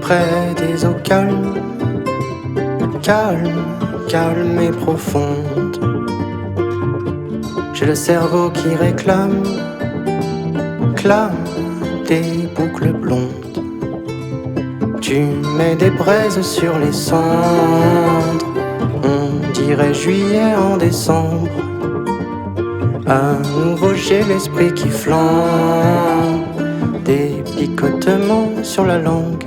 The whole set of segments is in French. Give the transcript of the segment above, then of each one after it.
près des eaux calmes, calmes, calmes et profondes. J'ai le cerveau qui réclame, clame des boucles blondes. Tu mets des braises sur les cendres, on dirait juillet en décembre. À nouveau j'ai l'esprit qui flambe, des picotements sur la langue.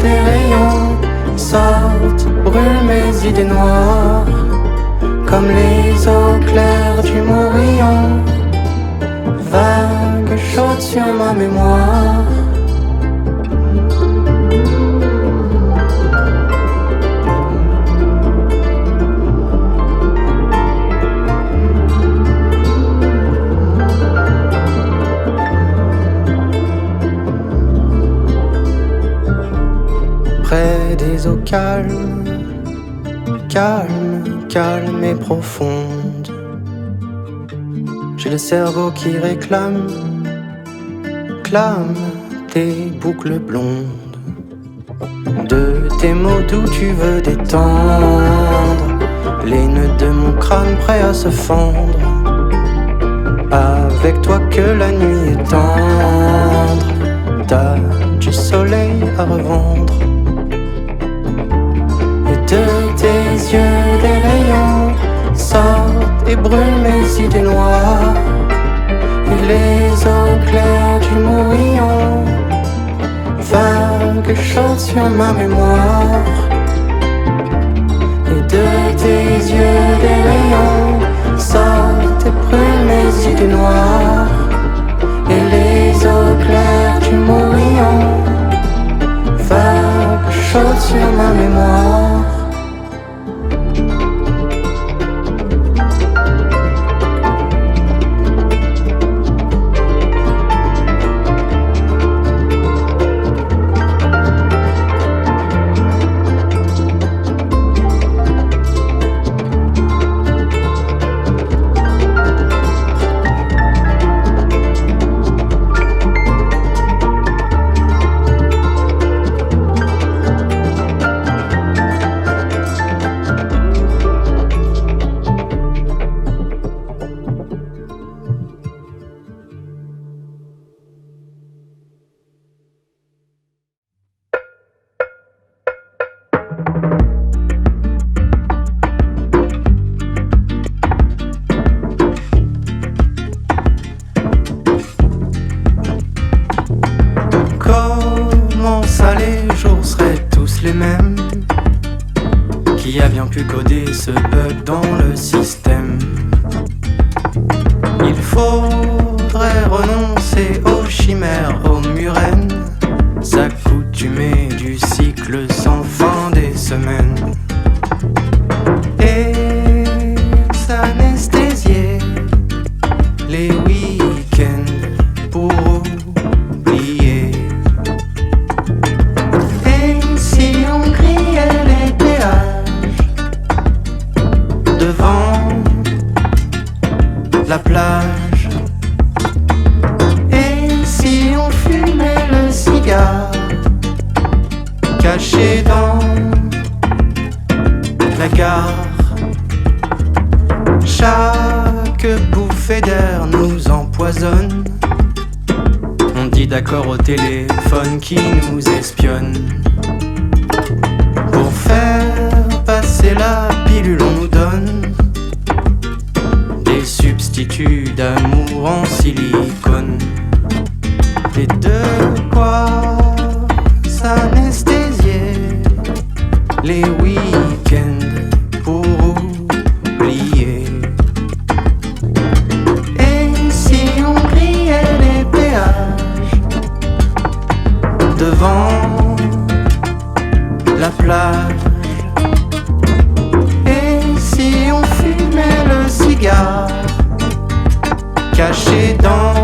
Des rayons sortent, brûlent mes idées noires, comme les eaux claires du Morillon, vagues chaudes sur ma mémoire. Près des eaux calmes, calmes, calmes et profondes. J'ai le cerveau qui réclame, clame des boucles blondes. De tes mots d'où tu veux détendre les nœuds de mon crâne prêts à se fendre. Avec toi que la nuit est tendre, t'as du soleil à revendre. De tes yeux des rayons sortent et brûlent mes idées noires, et les eaux claires du Morillon, vagues chaudes sur ma mémoire. Et de tes yeux des rayons sortent et brûlent mes idées noires, et les eaux claires du Morillon, vagues chaudes sur ma mémoire. Qui a bien pu coder ce bug dans le système? Il faudrait renoncer aux chimères, aux murènes, s'accoutumer du cycle sans fin des semaines et s'anesthésier les week-ends pour oublier. Et si on criait les péages devant la plage, et si on fumait le cigare caché dans la gare, chaque bouffée d'air nous empoisonne. On dit d'accord au téléphone qui nous espionne. Pour faire passer la pilule, on nous donne des substituts d'amour en silicone. Et de quoi s'anesthésier les week-ends pour oublier. Et si on grillait les péages devant la plage, et si on fumait le cigare caché dans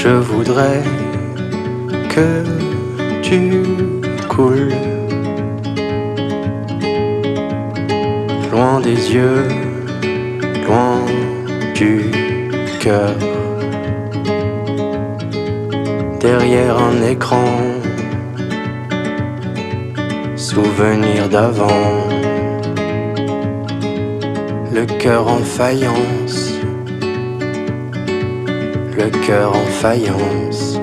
Je voudrais que tu coules loin des yeux, loin du cœur, derrière un écran, souvenir d'avant, le cœur en faïence, le cœur en faïence.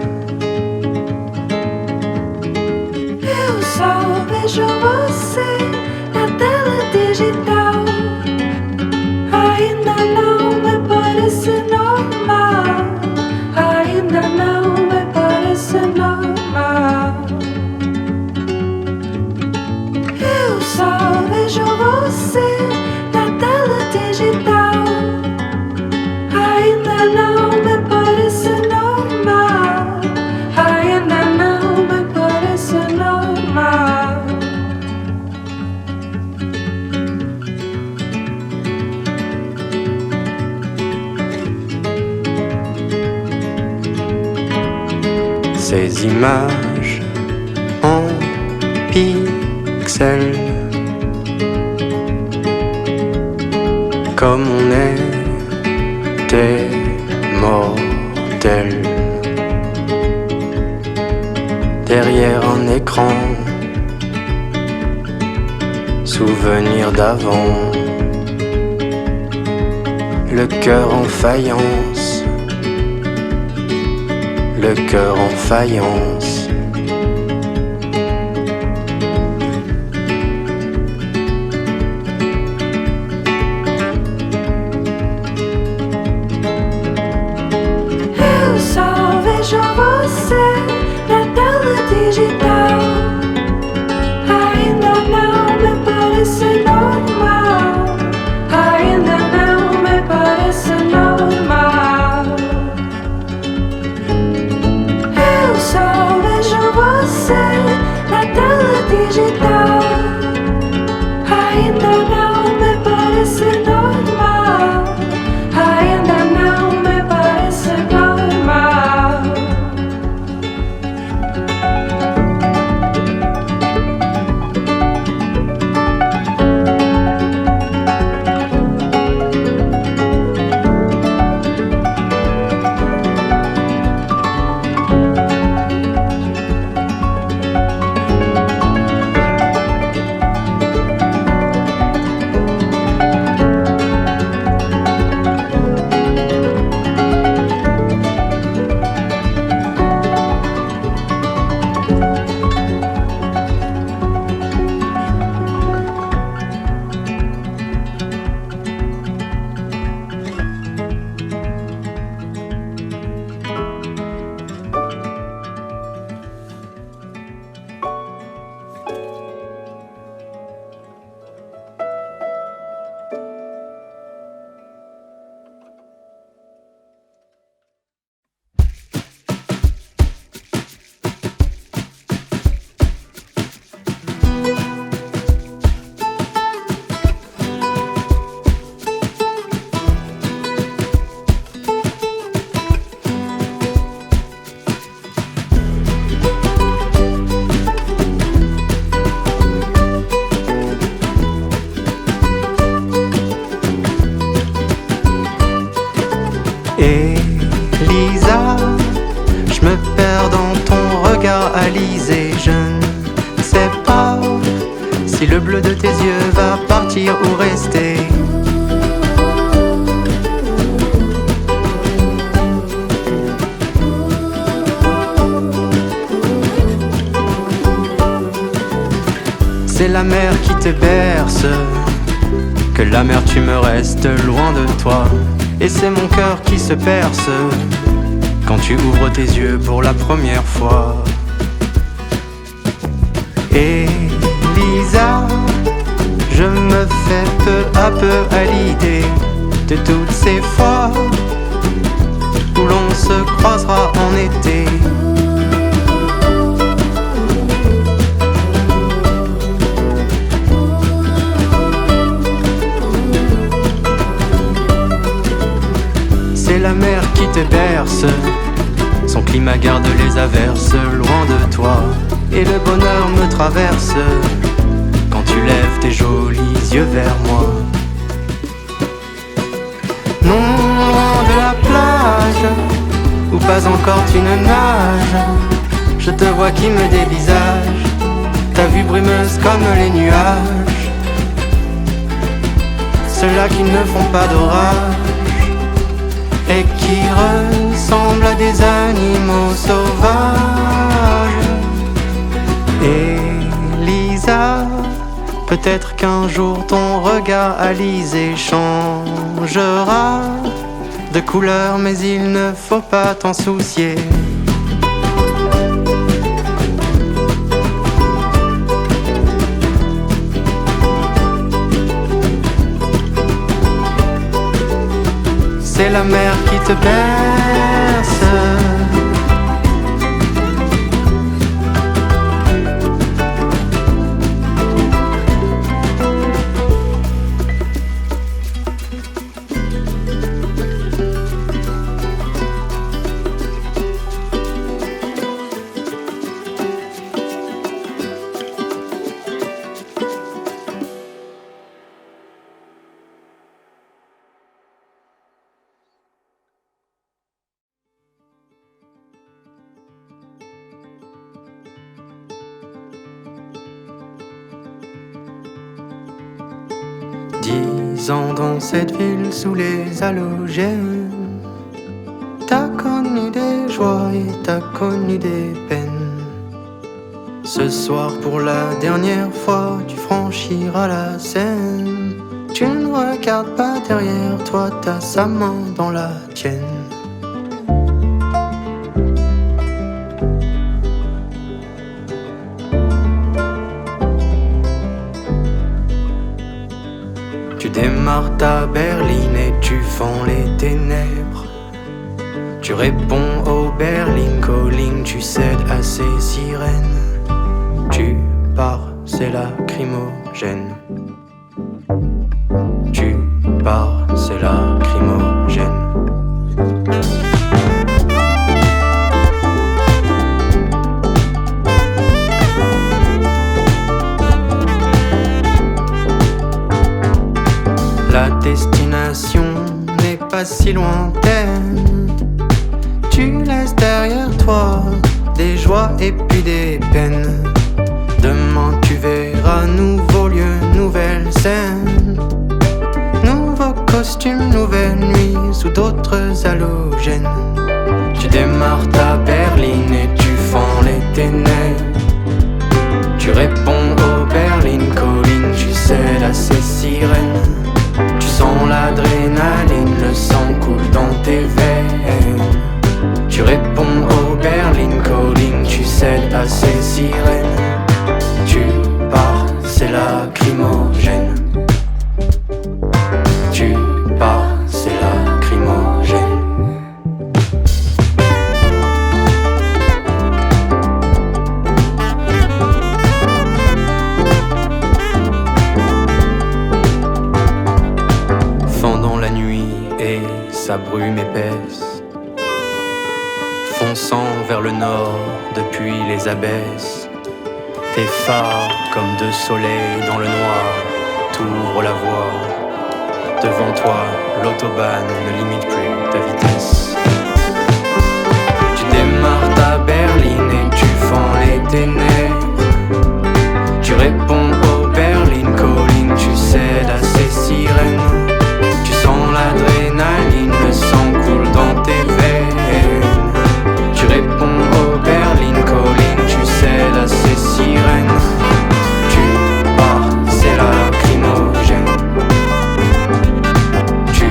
Eu só vejo você na tela digital. Ainda não me parece normal. Ainda não me parece normal. Eu só vejo você na tela digital. Ainda não me parece normal. Ainda não me parece normal. Ces images en pixels, comme on était mortels, derrière un écran, souvenir d'avant, le cœur en faïence, le cœur en faïence. Eu só vejo você na tela digital. Ainda não me parece normal. Ainda não me parece normal. Eu só vejo você na tela digital. Ainda não me parece normal. Ainda não me parece normal. Elisa, je me perds dans ton regard alisé. Je ne sais pas si le bleu de tes yeux va partir ou rester. C'est la mer qui te berce, que l'amertume reste loin de toi. Et c'est mon cœur qui se perce quand tu ouvres tes yeux pour la première fois. Elisa, je me fais peu à peu à l'idée de toutes ces fois se croisera en été. C'est la mer qui te berce, son climat garde les averses loin de toi. Et le bonheur me traverse quand tu lèves tes jolis yeux vers moi. Non, loin de la plage, où pas encore tu ne nages, je te vois qui me dévisage, ta vue brumeuse comme les nuages, ceux-là qui ne font pas d'orage et qui ressemblent à des animaux sauvages. Elisa, peut-être qu'un jour ton regard alisé changera de couleur, mais il ne faut pas t'en soucier. C'est la mer qui te berce. Dans cette ville sous les halogènes, t'as connu des joies et t'as connu des peines. Ce soir pour la dernière fois tu franchiras la Seine. Tu ne regardes pas derrière toi, t'as sa main dans la tienne. Tu démarres ta berline et tu fends les ténèbres. Tu réponds au Berlin calling, tu cèdes à ces sirènes. Tu pars, c'est lacrymogène. Tu pars, c'est lacrymogène. La destination n'est pas si lointaine. Tu laisses derrière toi des joies et puis des peines. Demain tu verras nouveau lieu, nouvelle scène. Nouveau costume, nouvelle nuit sous d'autres halogènes. Tu démarres ta berline et tu fends les ténèbres. Tu réponds au Berlin calling, tu cèdes à ces sirènes. Tu sens l'adrénaline, le sang coule dans tes veines. Tu réponds au Berlin calling, tu cèdes à ces sirènes. Tu pars, c'est lacrymogène. Tu pars, c'est lacrymogène. Sa brume épaisse, fonçant vers le nord depuis les abesses. Tes phares comme deux soleils dans le noir t'ouvrent la voie. Devant toi, l'autobahn ne limite plus ta vitesse. Tu démarres ta berline et tu fends les ténèbres. Tu réponds au Berlin calling, tu cèdes à ces sirènes. Tu sens l'adrénaline, le sang coule dans tes veines. Tu réponds au Berlin calling, tu cèdes à ces sirènes. Tu pars, c'est lacrymogène. Tu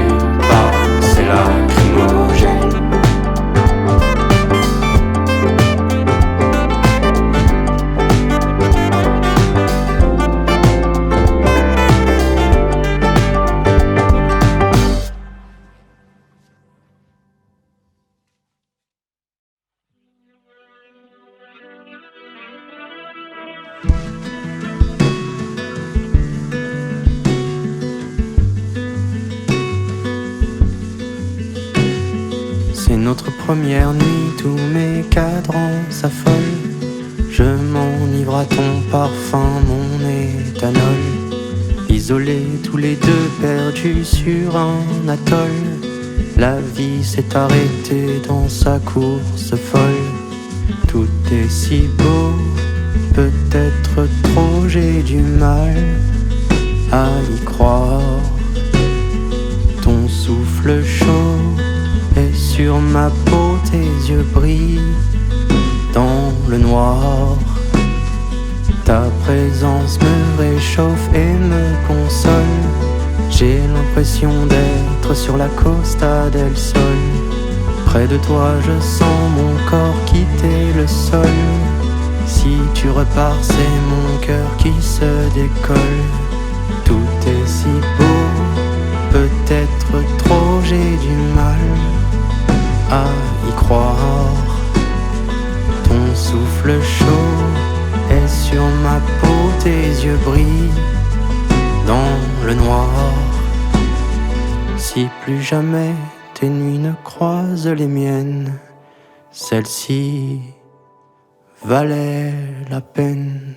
pars, c'est lacrymogène. première nuit, tous mes cadrans s'affolent. Je m'enivre à ton parfum, mon éthanol. Isolés tous les deux, perdus sur un atoll. La vie s'est arrêtée dans sa course folle. Tout est si beau, peut-être trop, j'ai du mal à y croire. Ton souffle chaud est sur ma peau, tes yeux brillent dans le noir. Ta présence me réchauffe et me console. J'ai l'impression d'être sur la Costa del Sol. Près de toi je sens mon corps quitter le sol. Si tu repars c'est mon cœur qui se décolle. Tout est si beau, peut-être trop, j'ai du mal à y croire. Ton souffle chaud est sur ma peau, tes yeux brillent dans le noir. Si plus jamais tes nuits ne croisent les miennes, celle-ci valait la peine.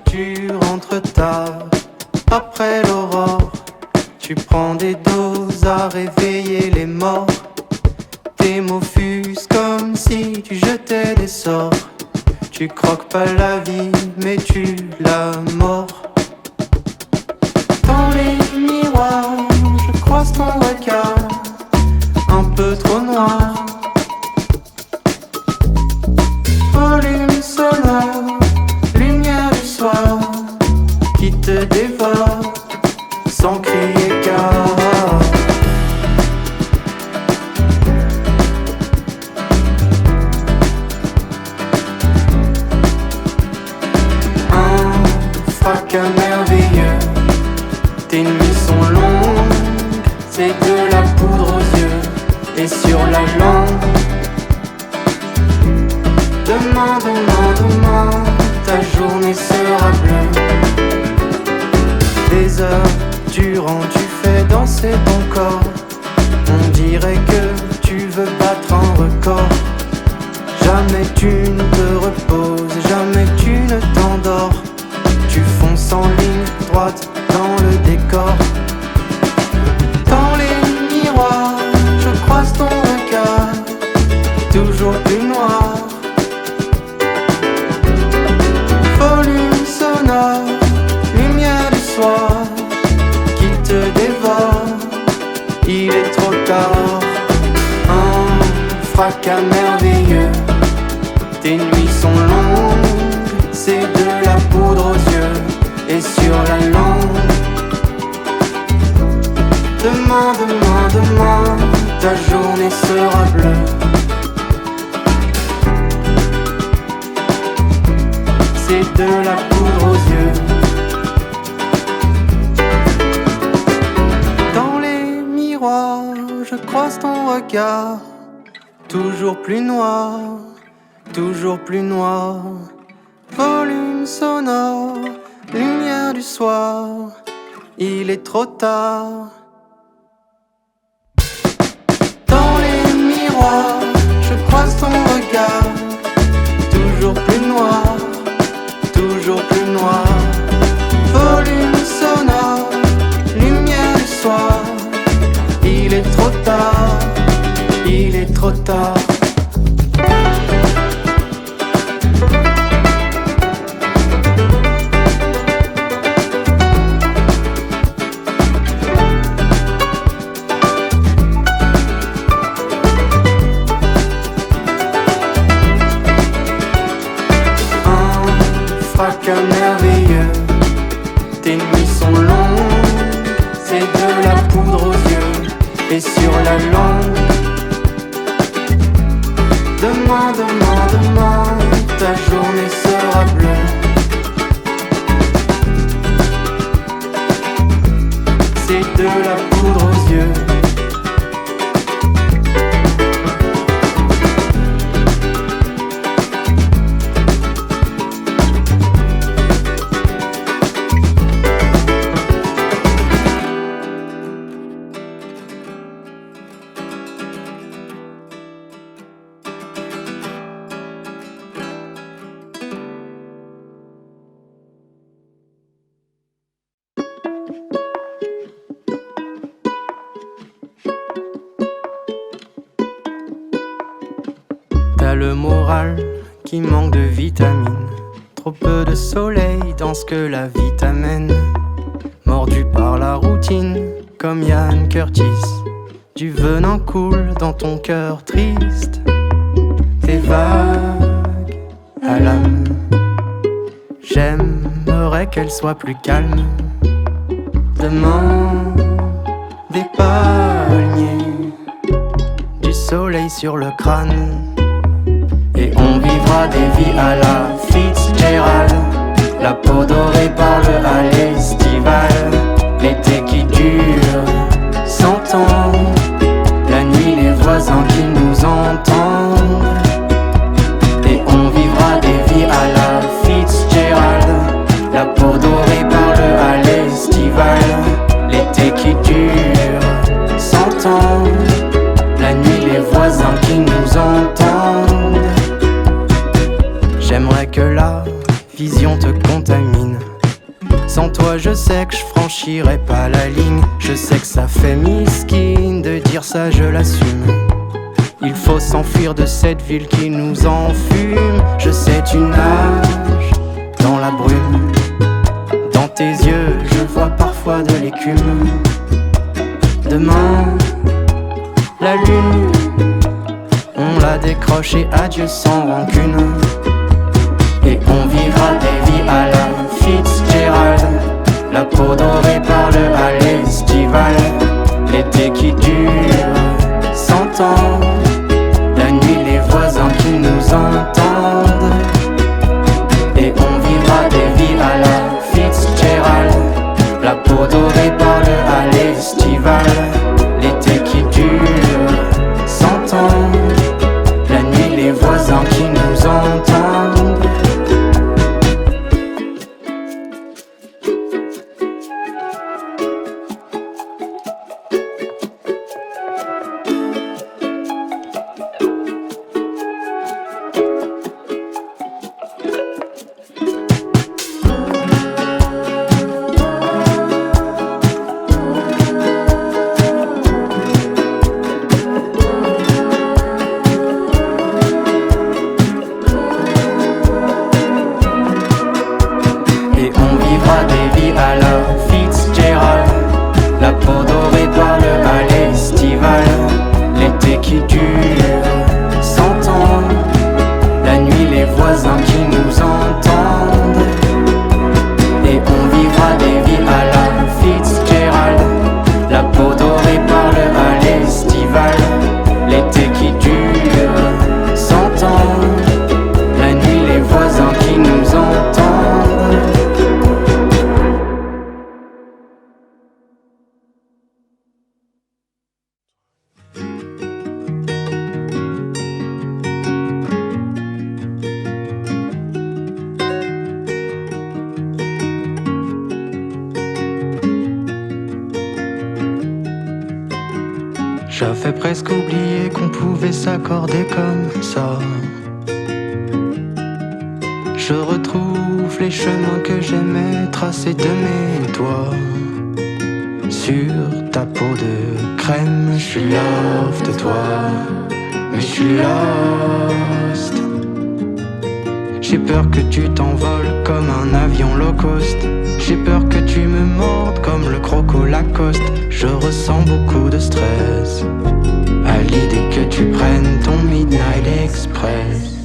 Tu rentres tard, après l'aurore. Tu prends des doses à réveiller les morts. Tes mots fusent comme si tu jetais des sorts. Tu croques pas la vie, mais tu la mords. Dans les miroirs, je croise ton regard, un peu trop noir. Volume sonore, lumière du soir, qui te dévore sans crier gare. c'est de la poudre aux yeux et sur la langue. Demain, demain, demain, ta journée sera bleue. Des heures durant, tu fais danser ton corps. On dirait que tu veux battre un record. Jamais tu ne te reposes, jamais tu ne t'endors. Tu fonces en ligne droite dans le décor. Dans les miroirs, je croise ton regard, toujours plus noir. Volume sonore, lumière du soir qui te dévore. Il est trop tard, un fracas merveilleux. Tes nuits sont longues, c'est de la poudre aux yeux et sur la langue. Demain, demain, demain, ta journée sera bleue. C'est de la poudre aux yeux. Dans les miroirs, je croise ton regard, toujours plus noir, toujours plus noir. Volume sonore, lumière du soir, il est trop tard. Dans les miroirs, je croise ton regard, toujours plus noir, toujours plus noir. Volume sonore, lumière du soir, il est trop tard, il est trop tard. Merveilleux, tes nuits sont longues, c'est de la poudre aux yeux et sur la langue. Demain, demain, demain, ta journée sera bleue. C'est de la poudre aux yeux. T'as le moral qui manque de vitamines, trop peu de soleil dans ce que la vie t'amène. Mordu par la routine, comme Ian Curtis, du venin coule dans ton cœur triste. T'es vague à l'âme, j'aimerais qu'elle soit plus calme. Demain, des palmiers, du soleil sur le crâne. Et on vivra des vies à la Fitzgerald, la peau dorée par le hall estival. L'été qui dure 100 ans, la nuit les voisins qui nous entendent. Et on vivra des vies à la Fitzgerald, la peau dorée par le hall estival. L'été qui dure 100 ans, la nuit les voisins qui nous entendent. J'aimerais que la vision te contamine. Sans toi je sais que je franchirais pas la ligne. Je sais que ça fait misquine de dire ça, je l'assume. Il faut s'enfuir de cette ville qui nous enfume. Je sais tu nages dans la brume. Dans tes yeux je vois parfois de l'écume. Demain, la lune, on la décroche et adieu sans rancune. Et on vivra des vies à la Fitzgerald, la peau dorée par le hall estival. L'été qui dure 100 ans, la nuit les voisins qui nous entendent. Et on vivra des vies à la Fitzgerald, la peau dorée par le hall estival. J'avais presque oublié qu'on pouvait s'accorder comme ça. Je retrouve les chemins que j'aimais tracer de mes doigts. Sur ta peau de crème, je suis love de toi. Mais je suis lost. J'ai peur que tu t'envoles comme un avion low cost. J'ai peur que tu me mordes comme le croco Lacoste. Je ressens beaucoup de stress à l'idée que tu prennes ton Midnight Express.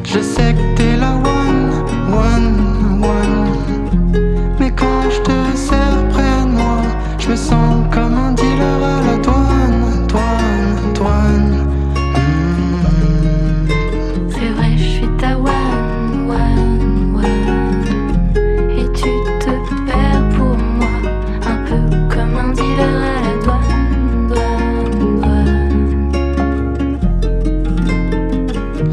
Je sais que t'es la one. Mais quand je te serre près de moi, je me sens comme un dealer à la douane. C'est vrai, je suis ta one. Et tu te perds pour moi, un peu comme un dealer à la douane.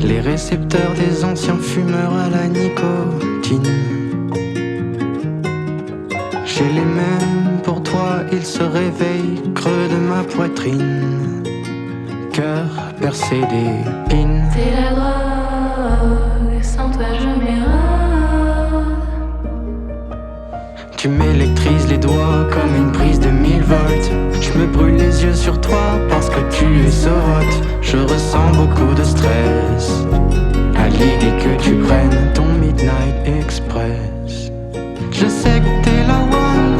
Les récepteurs des anciens fumeurs à la nicotine. J'ai les mêmes pour toi, ils se réveillent creux de ma poitrine. Cœur percé d'épines. T'es la drogue, sans toi je m'érode. Tu m'électrises les doigts comme une prise de 1000 volts. Je me brûle les yeux sur toi parce que tu es so hot. Je ressens beaucoup de stress à l'idée que tu prennes ton Midnight Express. Je sais que t'es la one.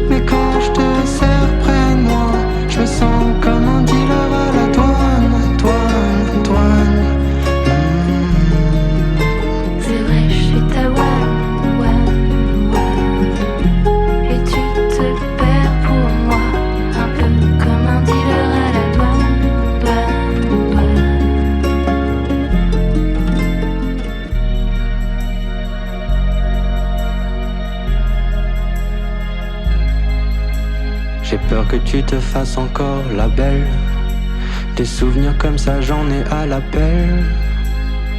Mais quand je te serre près de moi, je me sens comme un dealer à la douane. C'est vrai, je suis ta one. Et tu te perds pour moi, un peu comme un dealer à la douane. J'ai peur que tu te fasses encore la belle. Des souvenirs comme ça, j'en ai à l'appel.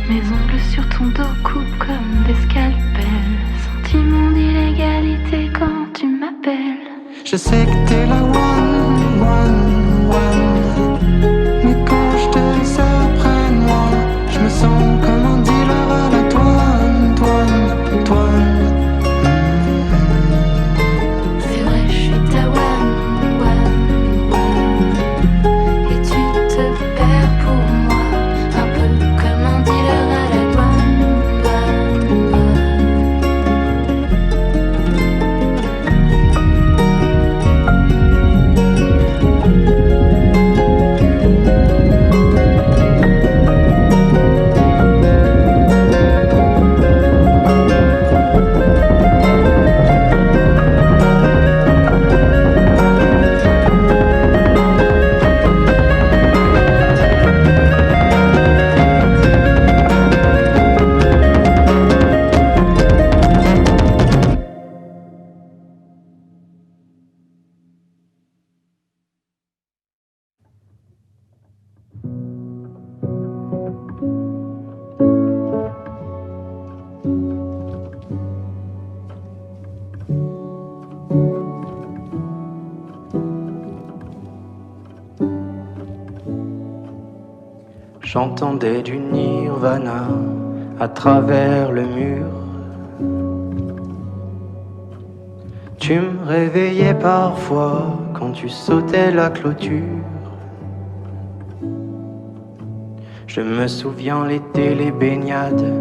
Mes ongles sur ton dos coupent comme des scalpels. Sentiment d'illégalité quand tu m'appelles. Je sais que t'es la one. Mais quand je te serre près de moi, je me sens comme un dealer à la douane. C'est vrai, je suis ta one. Et tu te perds pour moi, un peu comme un dealer à la douane. J'entendais du nirvana à travers le mur. Tu me réveillais parfois quand tu sautais la clôture. Je me souviens l'été, les baignades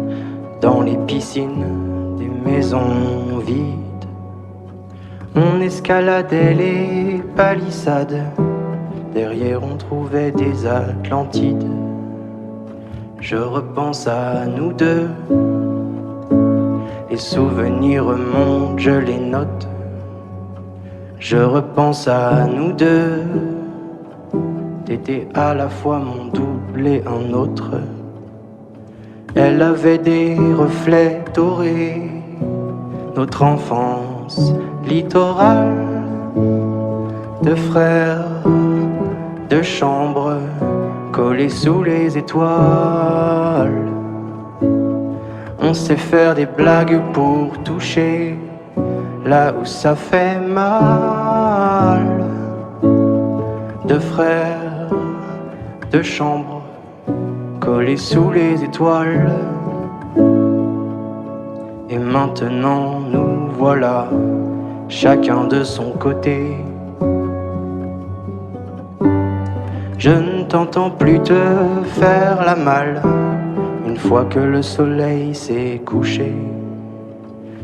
dans les piscines des maisons vides. On escaladait les palissades, derrière on trouvait des Atlantides. Je repense à nous deux, les souvenirs remontent, je les note. Je repense à nous deux, t'étais à la fois mon double et un autre. Elle avait des reflets dorés, notre enfance littorale, de frères, de chambres collés sous les étoiles. On sait faire des blagues pour toucher là où ça fait mal. deux frères, deux chambres, collés sous les étoiles. Et maintenant nous voilà, chacun de son côté. Je ne t'entends plus te faire la malle, une fois que le soleil s'est couché.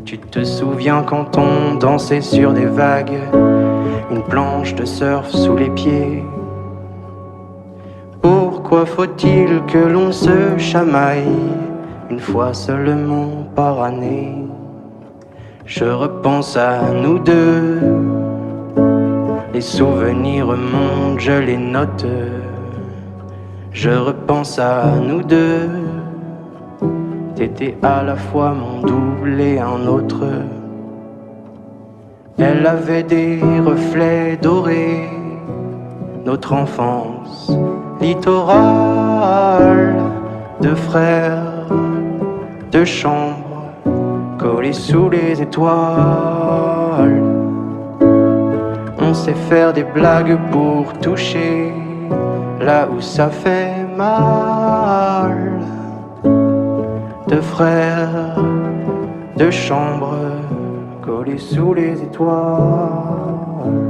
Tu te souviens quand on dansait sur des vagues, une planche de surf sous les pieds. Pourquoi faut-il que l'on se chamaille une fois seulement par année? Je repense à nous deux, les souvenirs remontent, je les note. Je repense à nous deux, t'étais à la fois mon double et un autre. Elle avait des reflets dorés, notre enfance littorale, deux frères, deux chambres, collés sous les étoiles. On sait faire des blagues pour toucher là où ça fait mal. Deux frères, deux chambres, collés sous les étoiles.